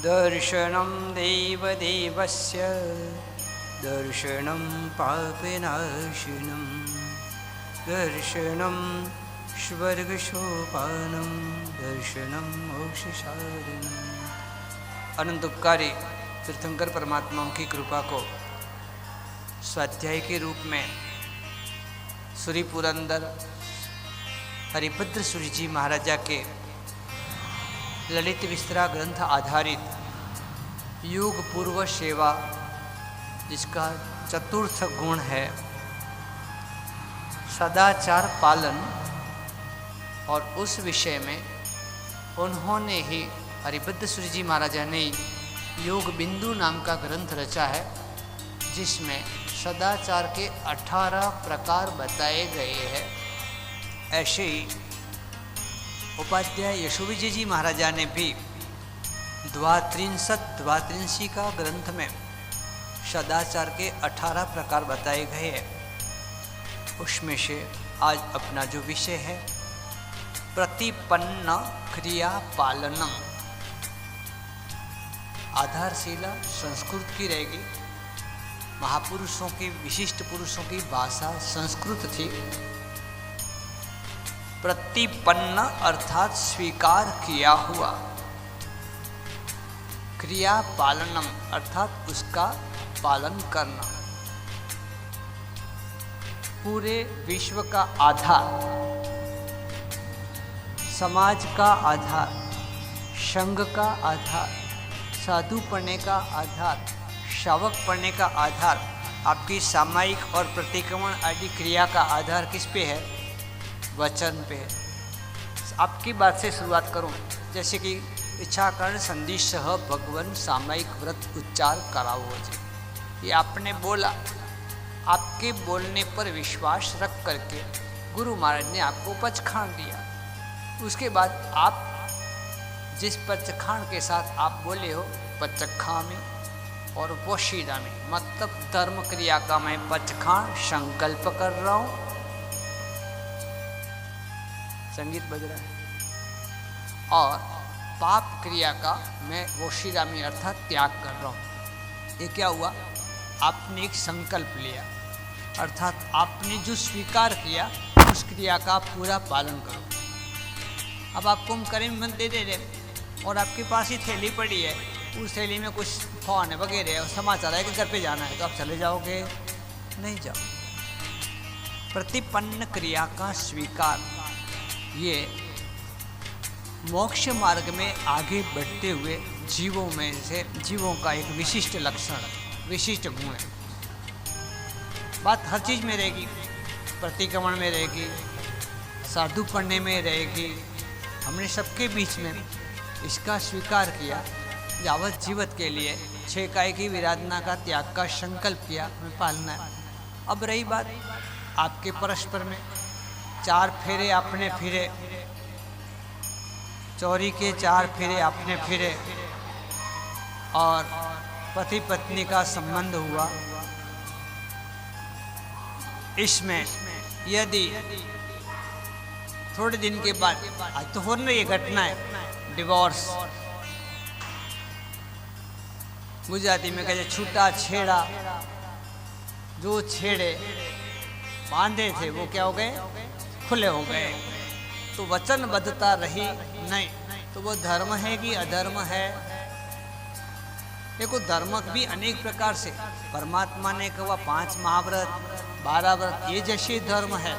दर्शनं देवदेवस्य दर्शनं पापनाशनं दर्शनं स्वर्गसोपानं दर्शनं मोक्षसाधनम्। अनंत उपकारी तीर्थंकर परमात्माओं की कृपा को स्वाध्याय के रूप में श्री पुरंदर हरिभद्र सूरि जी महाराजा के ललित विस्तरा ग्रंथ आधारित युग पूर्व सेवा, जिसका चतुर्थ गुण है सदाचार पालन, और उस विषय में उन्होंने ही हरिभद्र सूरि जी महाराजा ने योग बिंदु नाम का ग्रंथ रचा है, जिसमें सदाचार के 18 प्रकार बताए गए हैं। ऐसे ही उपाध्याय यशोविजय जी महाराजा ने भी द्वात्रिंशी का ग्रंथ में सदाचार के 18 प्रकार बताए गए हैं। उसमें से आज अपना जो विषय है प्रतिपन्न क्रिया पालनम, आधारशिला संस्कृत की रहेगी। महापुरुषों की, विशिष्ट पुरुषों की भाषा संस्कृत थी। प्रतिपन्न अर्थात स्वीकार किया हुआ, क्रिया पालनम अर्थात उसका पालन करना। पूरे विश्व का आधार, समाज का आधार, संघ का आधार, साधु पढ़ने का आधार, शावक पढ़ने का आधार, आपकी सामायिक और प्रतिक्रमण आदि क्रिया का आधार किस पे है? वचन पे है। आपकी बात से शुरुआत करूं, जैसे कि इच्छा कर्ण संधि सह भगवन सामायिक व्रत उच्चार कराओ जी, ये आपने बोला। आपके बोलने पर विश्वास रख करके गुरु महाराज ने आपको पचखान दिया। उसके बाद आप जिस पचखान के साथ आप बोले हो पचखामी और वशीदामी, मतलब धर्म क्रिया का मैं पचखान संकल्प कर रहा हूं। संगीत बज रहा है। और पाप क्रिया का मैं वशीदामी अर्थात त्याग कर रहा हूं। ये क्या हुआ? आपने एक संकल्प लिया, अर्थात आपने जो स्वीकार किया उस क्रिया का पूरा पालन करो। अब आपको हम करीम दे रहे और आपके पास ही थैली पड़ी है, उस थैली में कुछ फोन है वगैरह और समाचार है कि घर पे जाना है, तो आप चले जाओगे? नहीं जाओ। प्रतिपन्न क्रिया का स्वीकार, ये मोक्ष मार्ग में आगे बढ़ते हुए जीवों का एक विशिष्ट लक्षण, विशिष्ट गुण है। बात हर चीज़ में रहेगी, प्रतिक्रमण में रहेगी, साधु पढ़ने में रहेगी। हमने सबके बीच में इसका स्वीकार किया, यावत जीवत के लिए 6 काय की विराधना का त्याग का संकल्प किया, हमें पालना है। अब रही बात आपके परस्पर में, 4 फेरे आपने फिरे, चौरी के 4 फेरे आपने फिरे और पति पत्नी का संबंध हुआ। इसमें यदि थोड़े दिन के बाद, आज तो हो रही ये घटना है, डिवोर्स, गुजराती में कहते छूटा छेड़ा, जो छेड़े बांधे थे वो क्या हो गए? खुले हो गए। तो वचनबद्धता रही नहीं, तो वो धर्म है कि अधर्म है? देखो, धर्म भी अनेक प्रकार से, परमात्मा ने कहा 5 महाव्रत 12 व्रत, ये जैसे धर्म है,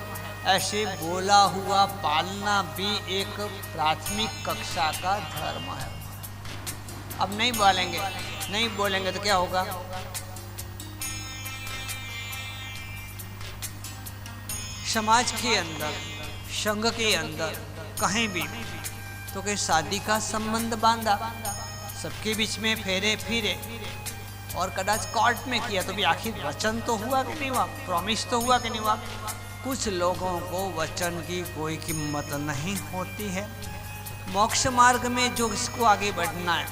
ऐसे बोला हुआ पालना भी एक प्राथमिक कक्षा का धर्म है। अब नहीं बोलेंगे तो क्या होगा? समाज के अंदर, संघ के अंदर, कहीं भी तो कहीं शादी का संबंध बांधा, सबके बीच में फेरे फिरे और कदाच कोर्ट में किया, तो भी आखिर वचन तो हुआ कि नहीं हुआ? प्रॉमिस तो हुआ कि नहीं हुआ? कुछ लोगों को वचन की कोई कीमत नहीं होती है। मोक्ष मार्ग में जो इसको आगे बढ़ना है,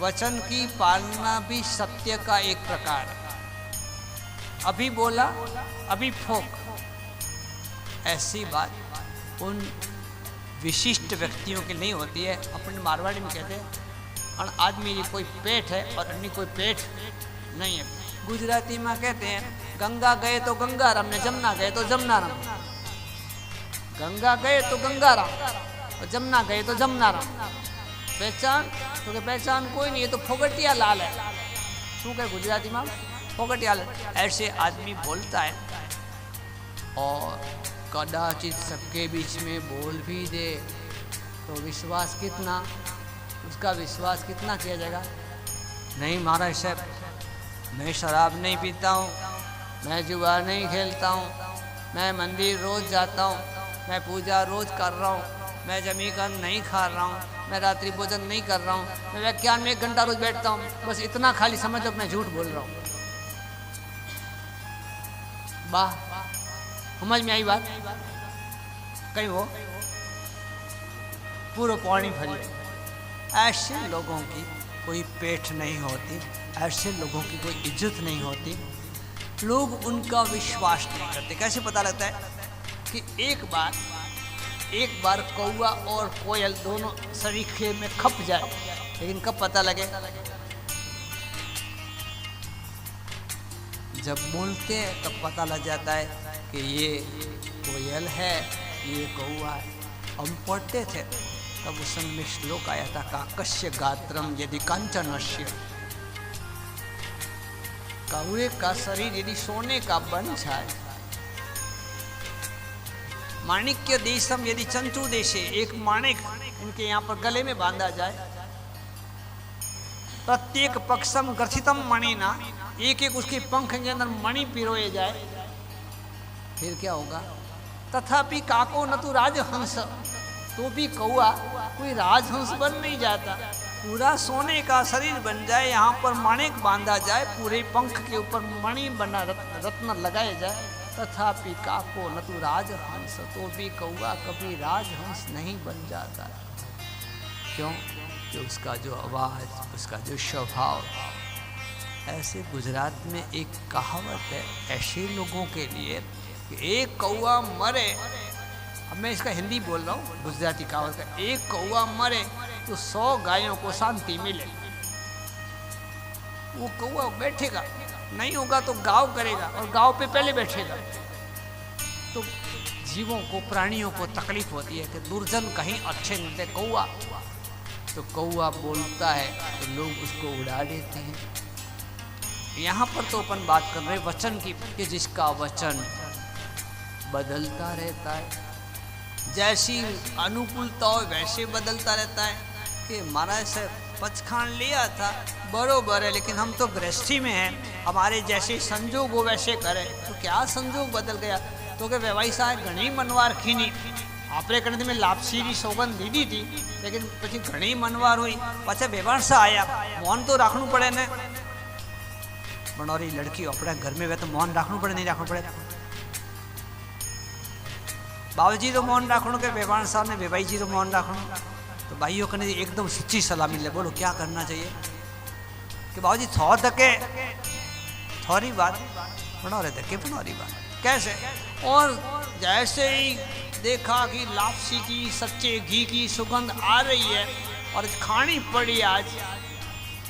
वचन की पालना भी सत्य का एक प्रकार है। अभी बोला अभी फोक, ऐसी बात उन विशिष्ट व्यक्तियों की नहीं होती है। अपन मारवाड़ी में कहते हैं और आदमी की कोई पेट है और अन्य कोई पेट नहीं है। गुजराती में कहते हैं गंगा गए तो गंगाराम ने जमुना गए तो जमुनाराम। गंगा गए तो गंगाराम और जमुना गए तो जमुनाराम। पहचान तो के पहचान कोई नहीं, ये तो फोगटिया लाल है। शू कहे गुजराती में फोगटिया लाल, ऐसे आदमी बोलता है। और कदाचित सबके बीच में बोल भी दे तो विश्वास कितना, उसका विश्वास कितना किया जाएगा? नहीं महाराज साहब, मैं शराब नहीं पीता हूँ, मैं जुआ नहीं खेलता हूँ, मैं मंदिर रोज़ जाता हूँ, मैं पूजा रोज़ कर रहा हूँ, मैं जमीकन नहीं खा रहा हूँ, मैं रात्रि भोजन नहीं कर रहा हूँ, मैं व्याख्यान में 1 घंटा रोज बैठता हूँ, बस इतना खाली समझ लो मैं झूठ बोल रहा हूँ। वाह, समझ में आई बात? कहीं वो पूरा पानी भरी। ऐसे लोगों की कोई पेठ नहीं होती, ऐसे लोगों की कोई इज्जत नहीं होती, लोग उनका विश्वास नहीं करते। कैसे पता लगता है कि एक बार कौवा और कोयल दोनों सरीखे में खप जाए, लेकिन कब पता लगे? जब बोलते हैं तब पता लग जाता है कि ये कोयल है, ये कौवा है। हम पढ़ते थे तब उस समय श्लोक आया था, काकस्य गात्रम यदि कांचनस्य, कौवे का शरीर यदि सोने का बन जाए, माणिक्य देशम यदि चंचू देशे, एक माणिक उनके यहाँ पर गले में बांधा जाए, प्रत्येक पक्षम ग्रथितम मणिना, एक एक उसके पंख के अंदर मणि पिरोए जाए, फिर क्या होगा? तथापि काको न तो राजहंस, तो भी कौआ कोई राजहंस बन नहीं जाता। पूरा सोने का शरीर बन जाए, यहाँ पर माणिक बांधा जाए, पूरे पंख के ऊपर मणि बना रत्न लगाए जाए, तथापि काको न तो राजहंस, तो भी कौआ कभी राजहंस नहीं बन जाता। क्यों? कि उसका जो आवाज़, उसका जो स्वभाव। ऐसे गुजरात में एक कहावत है ऐसे लोगों के लिए कि एक कौआ मरे, अब मैं इसका हिंदी बोल रहा हूँ, गुजराती कहावत है, एक कौआ मरे तो 100 गायों को शांति मिले। वो कौआ बैठेगा, नहीं होगा तो गाँव करेगा और गाँव पे पहले बैठेगा। तो जीवों को, प्राणियों को तकलीफ होती है कि दुर्जन कहीं अच्छे मिलते। कौआ तो कौआ बोलता है तो लोग उसको उड़ा देते हैं। यहाँ पर तो अपन बात कर रहे वचन की, कि जिसका वचन बदलता रहता है, जैसी अनुकूलता हो वैसे बदलता रहता है। कि महाराज से पचखान लिया था बरोबर है, लेकिन हम तो गृहस्थी में हैं, हमारे जैसे संजोग हो वैसे करें। तो क्या संजोग बदल गया? तो कि व्यवसाय घनी मनवार खीनी, आपरे करने में लापसी सौगंध लीधी थी, लेकिन પછી घनी मनवार हुई, पाछा व्यवसाय आया, मौन तो राखणु पड़े ने। बनोरी लड़की अपने घर में वे तो मौन राखणु पड़े, नहीं राखणु पड़े? बाबूजी तो मौन राखणु के बेवान साहब ने बेबाई जी तो मौन राखणु। तो भाइयों करने एकदम सच्ची सलाह मिले, बोलो क्या करना चाहिए? कि बाबूजी थो धके थोड़ी बात बनोरे धके बनोरी बात कैसे? और जैसे ही देखा कि लापसी की, सच्चे घी की सुगंध आ रही है और खानी पड़ी, आज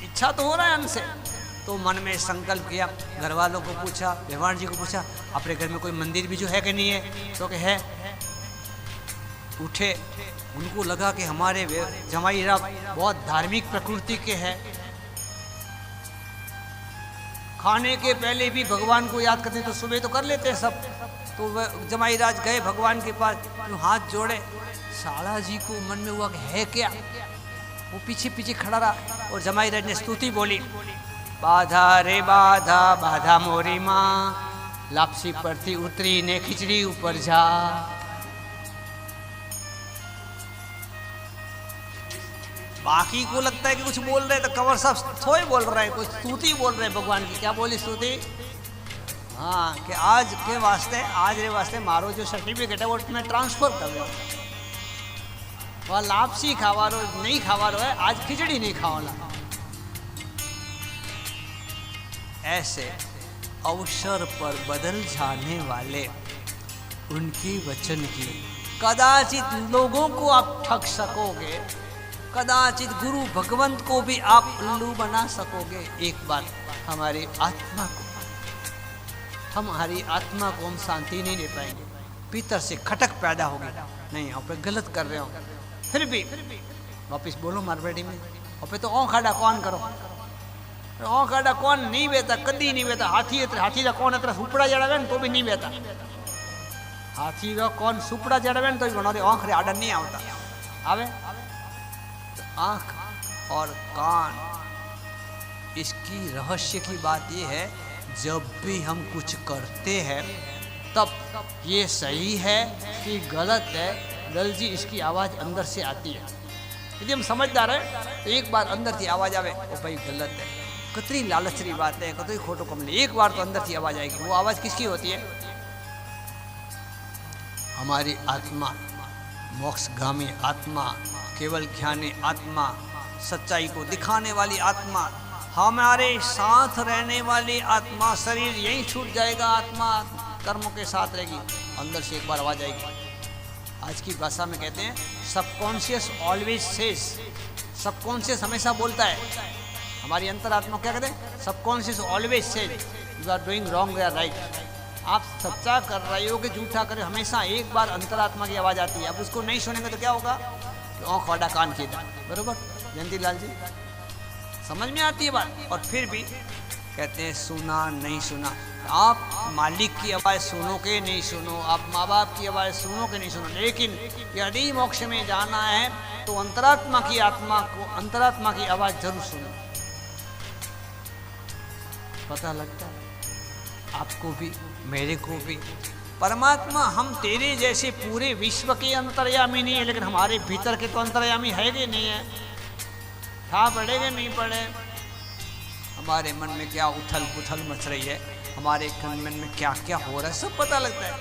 इच्छा तो हो रहा है हमसे, तो मन में संकल्प किया, घर वालों को पूछा, व्यवहार जी को पूछा, अपने घर में कोई मंदिर भी जो है कि नहीं है? तो कि है। उठे, उनको लगा कि हमारे जमाई राव बहुत धार्मिक प्रकृति के हैं, खाने के पहले भी भगवान को याद करते, तो सुबह तो कर लेते हैं सब। तो वह जमाई राज गए भगवान के पास, तो हाथ जोड़े। साला जी को मन में हुआ कि है क्या? वो पीछे पीछे खड़ा रहा और जमाई राज ने स्तुति बोली, बाधा रे बाधा, बाधा मोरी माँ, लापसी पर थी उतरी ने खिचड़ी ऊपर जा। बाकी को लगता है कि कुछ बोल रहे, तो कंवर साहब थोड़े बोल रहे हैं, कुछ स्तुति बोल रहे हैं भगवान की। क्या बोली स्तुति? हाँ, कि आज के वास्ते, आज रे वास्ते मारो जो सर्टिफिकेट है वो मैं ट्रांसफर कर रहा हूँ। वह लापसी खावा रो नहीं खावा रो है, आज खिचड़ी नहीं खावाला। ऐसे अवसर पर बदल जाने वाले उनकी वचन की कदाचित लोगों को आप ठग सकोगे, कदाचित गुरु भगवंत को भी आप उल्लू बना सकोगे। एक बार हमारी आत्मा को हम शांति नहीं दे पाएंगे। भीतर से खटक पैदा होगी, नहीं आप गलत कर रहे हो, फिर भी वापिस बोलो मारवाड़ी में, और तो ओ खाड़ा कौन करो, ओ खाड़ा कौन नहीं बेता, कदी नहीं बेता। हाथी का कौन अतर सुपड़ा जड़ावे तो भी नहीं बेता। हाथी का कौन सुपड़ा जड़ावे तो भी बना आँख रे आडर नहीं आता आवे। तो आँख और कान, इसकी रहस्य की बात यह है, जब भी हम कुछ करते हैं तब ये सही है कि गलत है, लल जी इसकी आवाज़ अंदर से आती है। यदि हम समझदार हैं तो एक बार अंदर की आवाज़ आवे वो भाई गलत है, कतरी लालचरी बात है, कतरी खोटो कमले, एक बार तो अंदर की आवाज़ आएगी। वो आवाज़ किसकी होती है? हमारी आत्मा, मोक्षगामी आत्मा, केवल ज्ञानी आत्मा, सच्चाई को दिखाने वाली आत्मा, हमारे साथ रहने वाली आत्मा। शरीर यहीं छूट जाएगा, आत्मा कर्मों के साथ रहेगी, अंदर से एक बार आवाज आएगी। आज की भाषा में कहते हैं सबकॉन्शियस ऑलवेज सेज। सबकॉन्शियस हमेशा बोलता है, हमारी अंतरात्मा क्या कहते हैं? Subconscious always says you are doing wrong या राइट। आप सच्चा कर रहे हो कि झूठा कर रहे हो, हमेशा एक बार अंतरात्मा की आवाज़ आती है। अब उसको नहीं सुनेंगे तो क्या होगा? आँख वाड़ा कान की दा, बरोबर जयंती लाल जी, समझ में आती है बात। और फिर भी कहते हैं सुना नहीं सुना। आप मालिक की आवाज़ सुनो के नहीं सुनो, आप माँ बाप की आवाज़ सुनो के नहीं सुनो, लेकिन यदि मोक्ष में जाना है तो अंतरात्मा की आवाज़ जरूर सुनो। पता लगता है आपको भी, मेरे को भी। परमात्मा हम तेरे जैसे पूरे विश्व के अंतर्यामी नहीं है, लेकिन हमारे भीतर के तो अंतर्यामी है कि नहीं है? था पड़ेगा नहीं पड़े। हमारे मन में क्या उथल पुथल मच रही है, हमारे मन में क्या क्या हो रहा है, सब पता लगता है।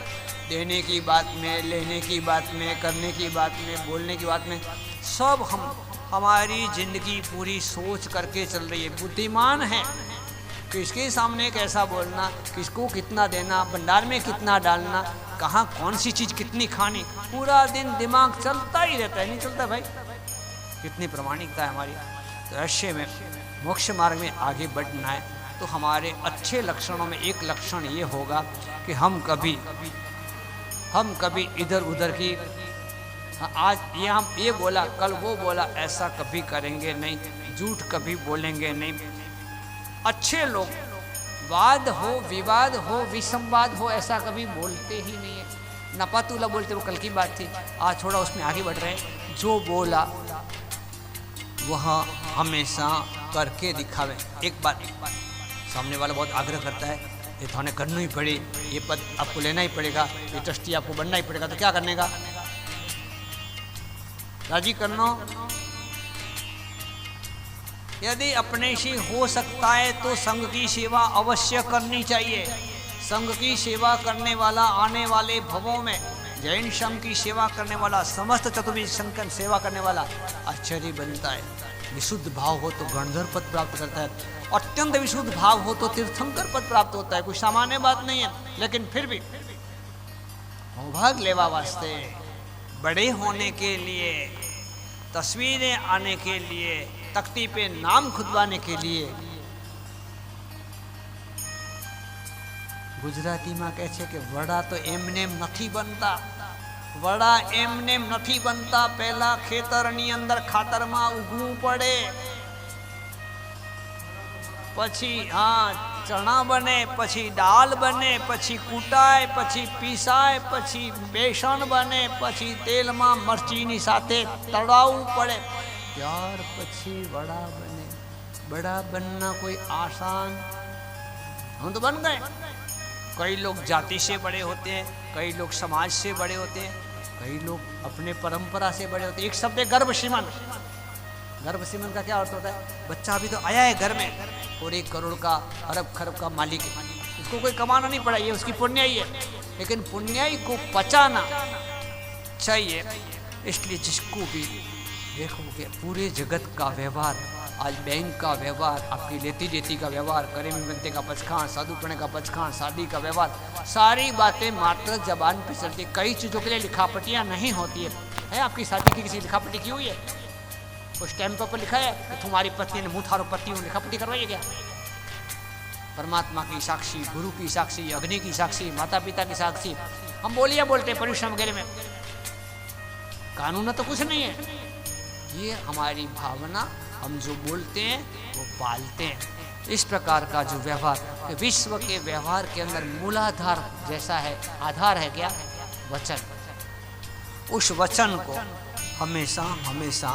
देने की बात में, लेने की बात में, करने की बात में, बोलने की बात में, सब हमारी जिंदगी पूरी सोच करके चल रही है। बुद्धिमान है, किसके सामने कैसा बोलना, किसको कितना देना, भंडार में कितना डालना, कहाँ कौन सी चीज़ कितनी खानी, पूरा दिन दिमाग चलता ही रहता है। नहीं चलता भाई? कितनी प्रामाणिकता है हमारी। तो ऐसे में मोक्ष मार्ग में आगे बढ़ना है तो हमारे अच्छे लक्षणों में एक लक्षण ये होगा कि हम कभी इधर उधर की, आज ये बोला कल वो बोला, ऐसा कभी करेंगे नहीं। झूठ कभी बोलेंगे नहीं। अच्छे लोग वाद हो, विवाद हो, विसंवाद हो, ऐसा कभी बोलते ही नहीं है। नपातुला बोलते, वो कल की बात थी, आज थोड़ा उसमें आगे बढ़ रहे हैं। जो बोला वह हमेशा करके दिखावे। एक बार सामने वाला बहुत आग्रह करता है, ये थाने करना ही पड़े, ये पद आपको लेना ही पड़ेगा, ये ट्रस्टी आपको बनना ही पड़ेगा, तो क्या करने का? राजी करना। यदि अपने से हो सकता है तो संघ की सेवा अवश्य करनी चाहिए। संघ की सेवा करने वाला आने वाले भवों में, जैन संघ की सेवा करने वाला, समस्त चतुर्विध संघ की सेवा करने वाला आश्चर्य बनता है। विशुद्ध भाव हो तो गणधर पद प्राप्त करता है, अत्यंत विशुद्ध भाव हो तो तीर्थंकर पद प्राप्त होता है। कोई सामान्य बात नहीं है, लेकिन फिर भी सौभाग्य लेवा वास्ते, बड़े होने के लिए, तस्वीरें आने के लिए, तख्ती पे नाम खुदवाने के लिए, गुजराती में कहे छे कि वड़ा तो एमनेम नहीं बनता। वड़ा एमनेम नहीं बनता, पहला खेतरनी अंदर खातर में उगवू पड़े, पछी चना बने, पछी दाल बने, पछी कूटाय, पछी पीसाय, पछी बेसन बने, पछी तेल में मरचीनी साथे तड़ावू पड़े, त्यार पछी वड़ा बने। बड़ा बनना कोई आसान, हम तो बन गए। कई लोग जाति से बड़े होते हैं, कई लोग समाज से बड़े होते हैं, कई लोग अपने परंपरा से बड़े होते हैं। एक शब्द है गर्भ श्रीमन। गर्भ श्रीमन का क्या अर्थ होता है? बच्चा अभी तो आया है घर में और 1 करोड़ का, अरब खरब का मालिक है, उसको कोई कमाना नहीं पड़ा, ये उसकी पुण्याई है। लेकिन पुण्याई को पचाना चाहिए, इसलिए जिसको भी देखोगे पूरे जगत का व्यवहार, आज बैंक का व्यवहार, आपकी लेती देती का व्यवहार, करे में बनते का पचखान, साधुपणे का पचखान, शादी का व्यवहार, सारी बातें मात्र जबान पे चलती। कई चीज़ों के लिए लिखापटियाँ नहीं होती है। आपकी शादी की किसी लिखापटी की हुई है? उस टाइम पर लिखा है कि तुम्हारी पत्नी ने मुँह थारो पति हूँ लिखा पट्टी करवाइए क्या? परमात्मा की साक्षी, गुरु की साक्षी, अग्नि की साक्षी, माता पिता की साक्षी, हम बोलते हैं परिश्रम वगैरह में। कानून तो कुछ नहीं है, ये हमारी भावना, हम जो बोलते हैं वो पालते हैं। इस प्रकार का जो व्यवहार, विश्व के व्यवहार के अंदर मूलाधार जैसा है, आधार है क्या? वचन। उस वचन को हमेशा हमेशा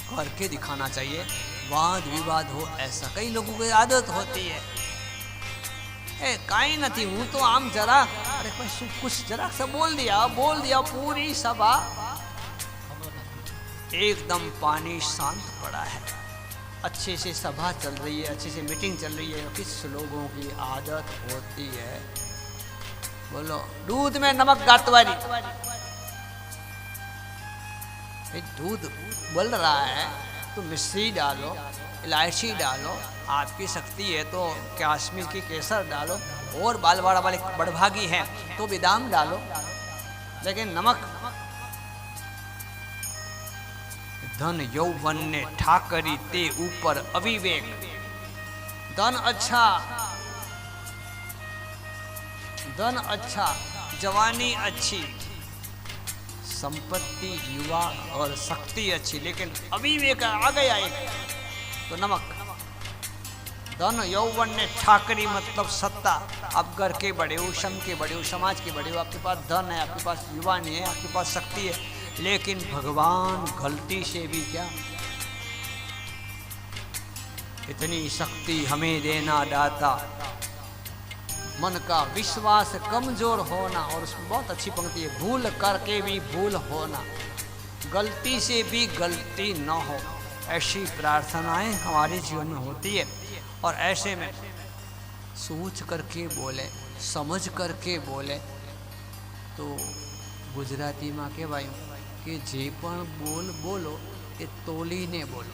करके दिखाना चाहिए। वाद विवाद हो ऐसा कई लोगों की आदत होती है, काई नहीं हूँ तो आम जरा, अरे कुछ जरा सा बोल दिया पूरी सभा एकदम पानी शांत पड़ा है। अच्छे से सभा चल रही है, अच्छे से मीटिंग चल रही है। किस लोगों की आदत होती है, बोलो दूध में नमक गातवारी, दूध बोल रहा है तो मिश्री डालो, इलायची डालो, आपकी शक्ति है तो कश्मीर की केसर डालो, और बालवाड़ा वाले बड़भागी हैं तो बादाम डालो, लेकिन नमक। धन यौवन ने ठाकरी ते ऊपर अविवेक। धन अच्छा, जवानी अच्छी, संपत्ति, युवा और शक्ति अच्छी, लेकिन अविवेक आ गया एक तो नमक। धन यौवन ने ठाकरी मतलब सत्ता, आप घर के बड़े हो, संघ के बड़े हो, समाज के बड़े हो, आपके पास धन है, आपके पास युवा नहीं है, आपके पास शक्ति है, लेकिन भगवान गलती से भी क्या इतनी शक्ति हमें देना दाता। मन का विश्वास कमजोर होना, और उसमें बहुत अच्छी पंक्ति है, भूल करके भी भूल होना, गलती से भी गलती न हो, ऐसी प्रार्थनाएं हमारे जीवन में होती है। और ऐसे में सोच करके बोले, समझ करके बोले, तो गुजराती में कहेवाયું कि जे पण बोल बोलो ये तोलीने बोलो,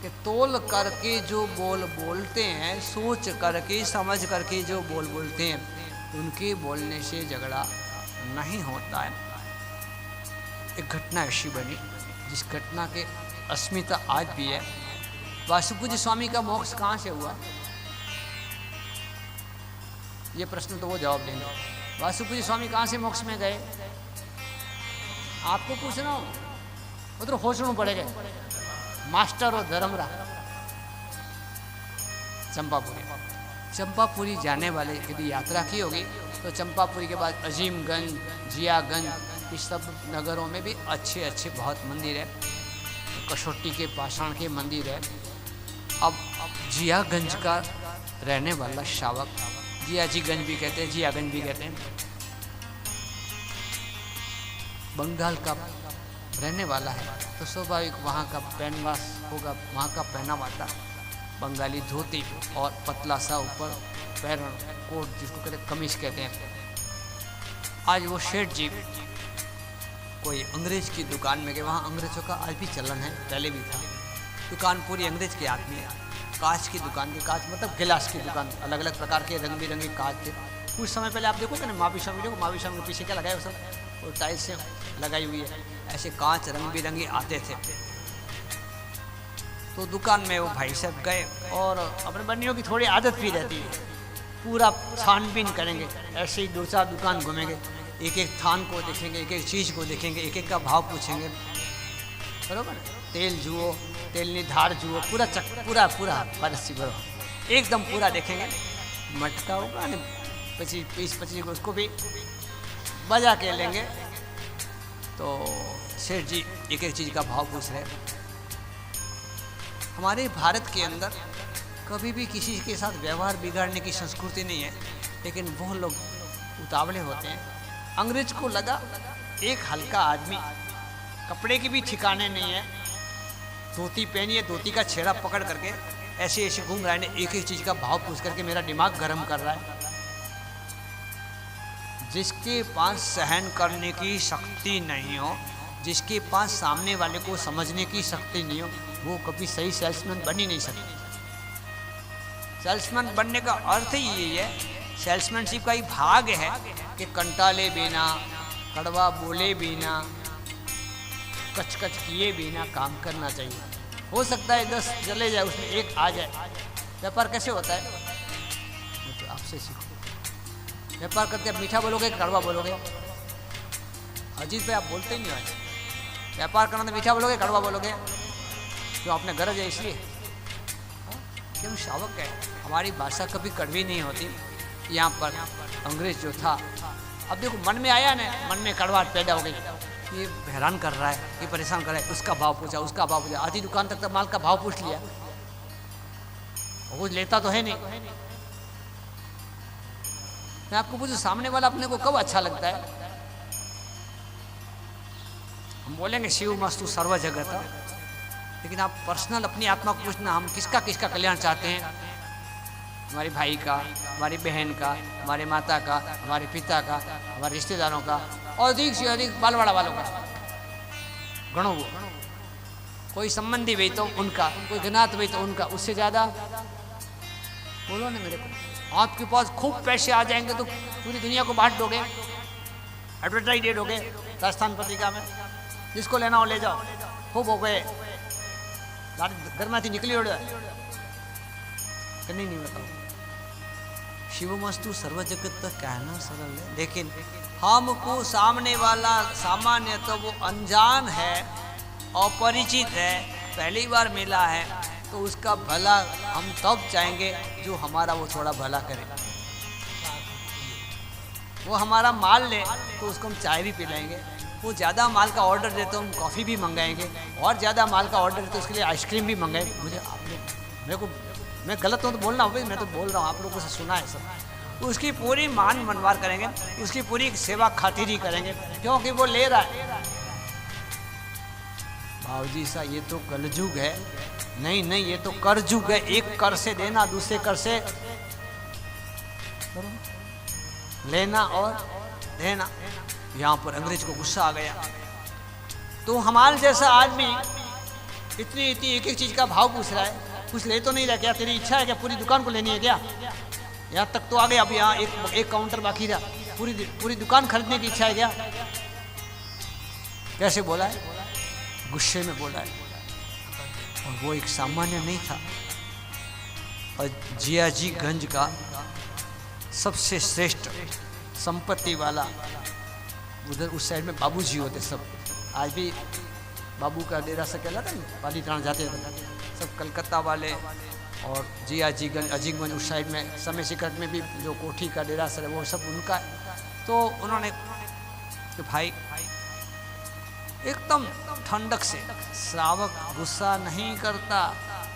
कि तोल करके जो बोल बोलते हैं, सोच करके समझ करके जो बोल बोलते हैं, उनके बोलने से झगड़ा नहीं होता है। एक घटना ऐसी बनी जिस घटना के अस्मिता आज भी है। वासुपूज्य स्वामी का मोक्ष कहाँ से हुआ, ये प्रश्न तो वो जवाब देंगे। वासुपूज्य स्वामी कहाँ से मोक्ष में गए, आपको पूछना हो उधर होचना पड़ेगा। मास्टर और धर्मरा चंपापुरी जाने वाले यदि यात्रा की होगी तो चंपापुरी के बाद अजीमगंज, जियागंज, इस सब नगरों में भी अच्छे अच्छे बहुत मंदिर है। कसौटी के पाषाण के मंदिर है। अब जियागंज का रहने वाला शावक, जियाजीगंज भी कहते हैं, जियागंज भी कहते हैं, बंगाल का रहने वाला है, तो स्वाभाविक वहाँ का पहनवास होगा, वहाँ का पहनावा था बंगाली धोती और पतला सा ऊपर पैरण कोट, जिसको कहते हैं कमीज कहते हैं। आज वो शेठ जी कोई अंग्रेज की दुकान में गए, वहाँ अंग्रेजों का आज भी चलन है, पहले भी था। दुकान पूरी अंग्रेज के हाथ में है, कांच की दुकान की, कांच मतलब गिलास की दुकान, अलग अलग प्रकार के रंग बिरंगे कांच थे। कुछ समय पहले आप देखोगे ना महावीर स्वामी के पीछे क्या लगाया, सब वो टाइल्स से लगाई हुई है, ऐसे कांच रंग बिरंगे आते थे। तो दुकान में वो भाई साहब गए, और अपने बनियों की थोड़ी आदत भी रहती है, पूरा छानबीन करेंगे, ऐसे ही दो चार दुकान घूमेंगे, एक एक थान को देखेंगे, एक एक चीज़ को देखेंगे, एक एक का भाव पूछेंगे, बरोबर। तेल जुओ, तेल की धार जुओ, पूरा पूरा परसी भरो, एकदम पूरा देखेंगे। मटका होगा ना 20-25 को, उसको भी बजा के लेंगे। तो सेठ जी एक एक चीज़ का भाव पूछ रहे। हमारे भारत के अंदर कभी भी किसी के साथ व्यवहार बिगाड़ने की संस्कृति नहीं है, लेकिन वो लोग उतावले होते हैं। अंग्रेज को लगा एक हल्का आदमी, कपड़े के भी ठिकाने नहीं है, धोती पहनी है, धोती का छेड़ा पकड़ करके ऐसे ऐसे घूम रहा है, एक एक चीज़ का भाव पूछ करके मेरा दिमाग गर्म कर रहा है। जिसके पास सहन करने की शक्ति नहीं हो, जिसके पास सामने वाले को समझने की शक्ति नहीं हो, वो कभी सही सेल्समैन बन ही नहीं सकता। सेल्समैन बनने का अर्थ ही यही है, सेल्समैनशिप का ही भाग है कि कंटाले बिना, कड़वा बोले बिना, कच किए बिना काम करना चाहिए। हो सकता है 10 चले जाए, उसमें एक आ जाए। व्यापार कैसे होता है? मैं तो आपसे सीखूं। व्यापार करते आप मीठा बोलोगे कि कड़वा बोलोगे? अजीत भाई आप बोलते ही नहीं आज। व्यापार करना तो मीठा बोलोगे कड़वा बोलोगे? क्यों, आपने गरज है इसलिए? क्यों, शावक है, हमारी भाषा कभी कड़वी नहीं होती। यहाँ पर अंग्रेज जो था, अब देखो मन में आया ना, मन में कड़वाहट पैदा हो गई, ये हैरान कर रहा है, ये परेशान कर रहा है, उसका भाव पूछा, उसका भाव पूछा, आधी दुकान तक माल का भाव पूछ लिया, वो लेता तो है नहीं। मैं आपको पूछूं, सामने वाला अपने को कब अच्छा लगता है? हम बोलेंगे शिव मस्तु सर्व जगत, लेकिन आप पर्सनल अपनी आत्मा को पूछना, हम किसका किसका कल्याण चाहते हैं? हमारे भाई का, हमारी बहन का, हमारे माता का, हमारे पिता का, हमारे रिश्तेदारों का, और अधिक से अधिक बालवाड़ा वालों का गणो। वो कोई संबंधी हुई तो उनका, कोई ज्ञात हुई तो उनका, उससे ज़्यादा बोलो ना मेरे को। आपके पास खूब पैसे आ जाएंगे तो पूरी दुनिया को बांट दोगे, एडवर्टाइज दे दोगे राजस्थान पत्रिका में, जिसको लेना हो ले जाओ, खूब हो गए, घर में निकली ओढ़ नहीं बताओ। शिव मस्तु सर्व जगत तक कहना सरल है, लेकिन हमको सामने वाला सामान्य तो वो अनजान है, अपरिचित है, पहली बार मिला है, तो उसका भला हम तब चाहेंगे जो हमारा वो थोड़ा भला करे। वो हमारा माल ले तो उसको हम चाय भी पिलाएंगे, वो ज़्यादा माल का ऑर्डर दे तो हम कॉफ़ी भी मंगाएंगे, और ज़्यादा माल का ऑर्डर दे तो उसके लिए आइसक्रीम भी मंगाएंगे। मुझे आप लोग, मेरे को, मैं गलत हूँ तो बोलना हो, मैं तो बोल रहा हूँ, आप लोगों से सुना है सब। उसकी पूरी मान मनवार करेंगे, उसकी पूरी सेवा खातिरी करेंगे, क्योंकि वो ले रहा है। भावजी सा ये तो कलयुग है। नहीं नहीं, ये तो करजुग है। एक कर से देना, दूसरे कर से लेना और देना। यहाँ पर अंग्रेज को गुस्सा आ गया, तो हमारे जैसा आदमी इतनी इतनी एक एक चीज का भाव पूछ रहा है, कुछ ले तो नहीं रहा, क्या तेरी इच्छा है क्या पूरी दुकान को लेनी है क्या? यहाँ तक तो आ गया, अब यहाँ एक काउंटर बाकी रहा, पूरी दुकान खरीदने की इच्छा है क्या? कैसे बोला है? गुस्से में बोला है। और वो एक सामान्य नहीं था, और जियाजी गंज का सबसे श्रेष्ठ संपत्ति वाला, उधर उस साइड में बाबूजी होते सब। आज भी बाबू का डेरा से कहलाता है, पालीताना जाते थे सब कलकत्ता वाले, और जियाजीगंज अजीगंज उस साइड में समय शिखर में भी जो कोठी का डेरा सर है वो सब उनका। तो उन्होंने कि भाई एकदम ठंडक से, श्रावक गुस्सा नहीं करता,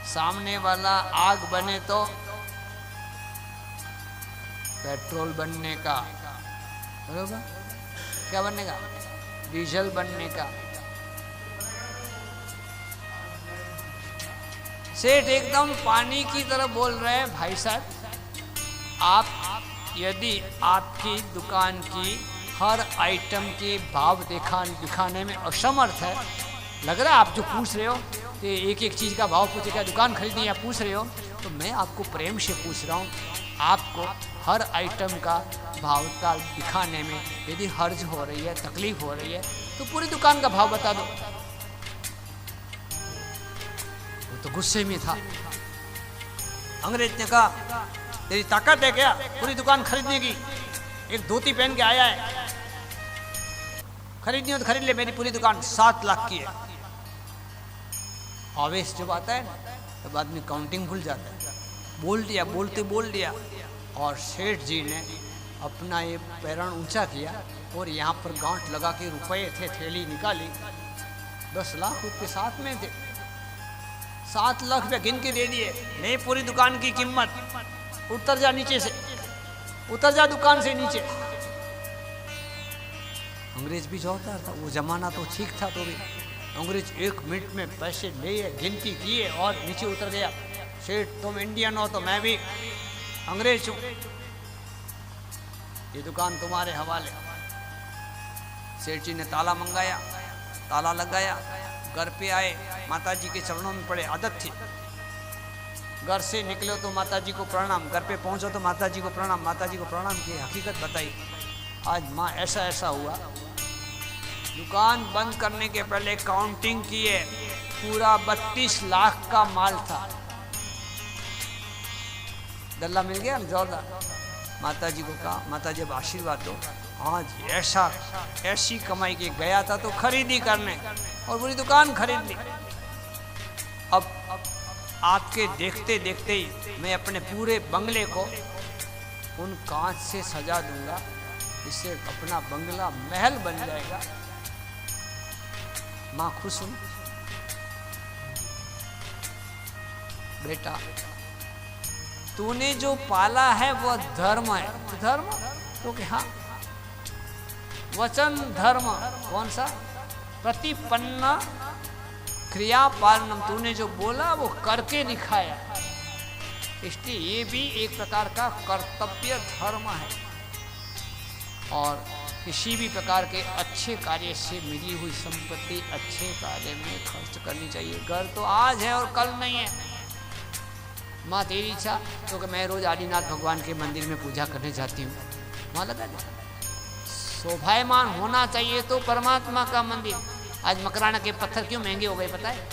सामने वाला आग बने तो पेट्रोल बनने का, बरोबर, क्या बनने का? डीजल बनने का। सेठ एकदम पानी की तरह बोल रहे हैं, भाई साहब आप यदि आपकी दुकान की हर आइटम के भाव दिखाने में असमर्थ है, लग रहा है आप जो पूछ रहे हो कि एक एक चीज़ का भाव पूछे, क्या दुकान खरीदनी है आप पूछ रहे हो, तो मैं आपको प्रेम से पूछ रहा हूँ, आपको हर आइटम का भाव ताल दिखाने में यदि हर्ज हो रही है, तकलीफ हो रही है, तो पूरी दुकान का भाव बता दो। वो तो गुस्से में था। अंग्रेज ने कहा तेरी ताकत है क्या पूरी दुकान खरीदने की? एक धोती पहन के आया है, खरीदनी हो तो खरीद ले, मेरी पूरी दुकान 7 लाख की है। आवेश जब आता है तब आदमी काउंटिंग भूल जाता है। बोल दिया, बोल दिया, और सेठ जी ने अपना ये पैरण ऊंचा किया और यहाँ पर गांठ लगा के रुपए थे, थैली निकाली, 10 लाख रुपये साथ में थे, 7 लाख रुपये गिन के दे दिए। नहीं पूरी दुकान की कीमत, उतर जा नीचे से, उतर जा दुकान से नीचे। अंग्रेज भी जोता था, वो जमाना तो ठीक था, तो भी अंग्रेज 1 मिनट में पैसे लिए, गिनती किए और नीचे उतर गया। सेठ तुम इंडियन हो तो मैं भी अंग्रेज हूँ, ये दुकान तुम्हारे हवाले। सेठ जी ने ताला मंगाया, ताला लगाया, घर पे आए, माताजी के चरणों में पड़े, आदत थी। घर से निकलो तो माताजी को प्रणाम, घर पे पहुंचो तो माताजी को प्रणाम, माताजी को प्रणाम किए, हकीकत बताई, आज माँ ऐसा ऐसा हुआ। दुकान बंद करने के पहले काउंटिंग किए, पूरा 32 लाख का माल था। दल्ला मिल गया जोरदार। माता जी को कहा, माता जी अब आशीर्वाद दो, आज ऐसी कमाई के गया था तो खरीदी करने और पूरी दुकान खरीद ली। अब आपके देखते देखते ही मैं अपने पूरे बंगले को उन कांच से सजा दूंगा, इससे अपना बंगला महल बन जाएगा। मां खुश हुई। बेटा तूने जो पाला है वह धर्म है। तो धर्म तो कि हाँ, वचन धर्म कौन सा? प्रतिपन्न क्रिया पालनम, तूने जो बोला वो करके दिखाया। इसलिए ये भी एक प्रकार का कर्तव्य धर्म है और किसी भी प्रकार के अच्छे कार्य से मिली हुई संपत्ति अच्छे कार्य में खर्च करनी चाहिए। घर तो आज है और कल नहीं है। माँ तेरी इच्छा तो कि मैं रोज आदिनाथ भगवान के मंदिर में पूजा करने जाती हूँ, वहाँ लगा दे। शोभायमान होना चाहिए तो परमात्मा का मंदिर। आज मकराना के पत्थर क्यों महंगे हो गए पता है?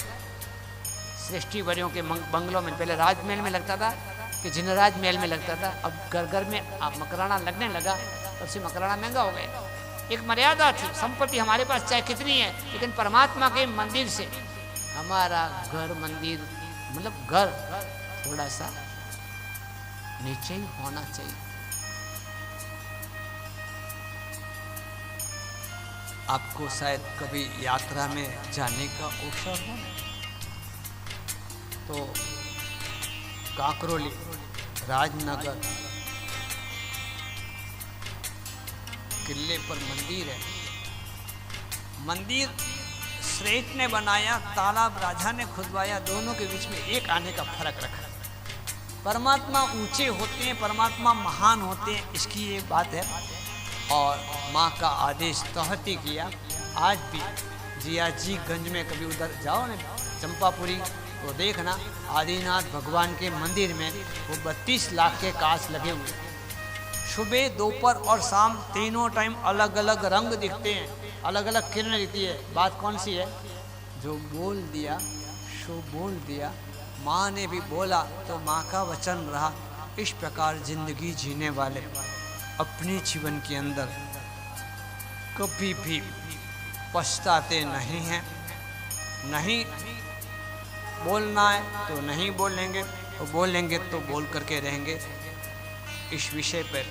श्रेष्ठी वर्यों के बंगलों में पहले राजमहल में लगता था कि जिनराज महल में लगता था, अब घर घर में मकराना लगने लगा, तब से मकराना महंगा हो गया। एक मर्यादा थी, संपत्ति हमारे पास चाहे कितनी है, लेकिन परमात्मा के मंदिर से हमारा घर मंदिर मतलब घर थोड़ा सा नीचे ही होना चाहिए। आपको शायद कभी यात्रा में जाने का अवसर हो तो काकरोली, राजनगर किले पर मंदिर है। मंदिर श्रेष्ठ ने बनाया, तालाब राजा ने खुदवाया, दोनों के बीच में एक आने का फर्क रखा। परमात्मा ऊंचे होते हैं, परमात्मा महान होते हैं, इसकी ये बात है। और माँ का आदेश तहती किया। आज भी जियाजी गंज में कभी उधर जाओ ना, चंपापुरी, तो देखना आदिनाथ भगवान के मंदिर में वो 32 लाख के कांच लगे हुए। सुबह दोपहर और शाम तीनों टाइम अलग अलग रंग दिखते हैं, अलग अलग किरण दिखती है। बात कौन सी है? जो बोल दिया सो बोल दिया। माँ ने भी बोला तो माँ का वचन रहा। इस प्रकार जिंदगी जीने वाले अपने जीवन के अंदर कभी भी पछताते नहीं हैं। नहीं बोलना है तो नहीं बोलेंगे, और बोलेंगे तो बोल करके रहेंगे। इस विषय पर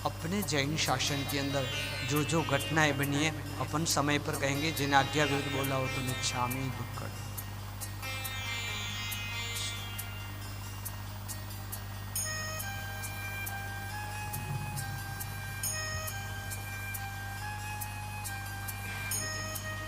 अपने जैन शासन के अंदर जो जो घटनाएं बनी है अपन समय पर कहेंगे। जिन आज्ञा विरुद्ध बोला हो तो निच्छामी दुक्कड़।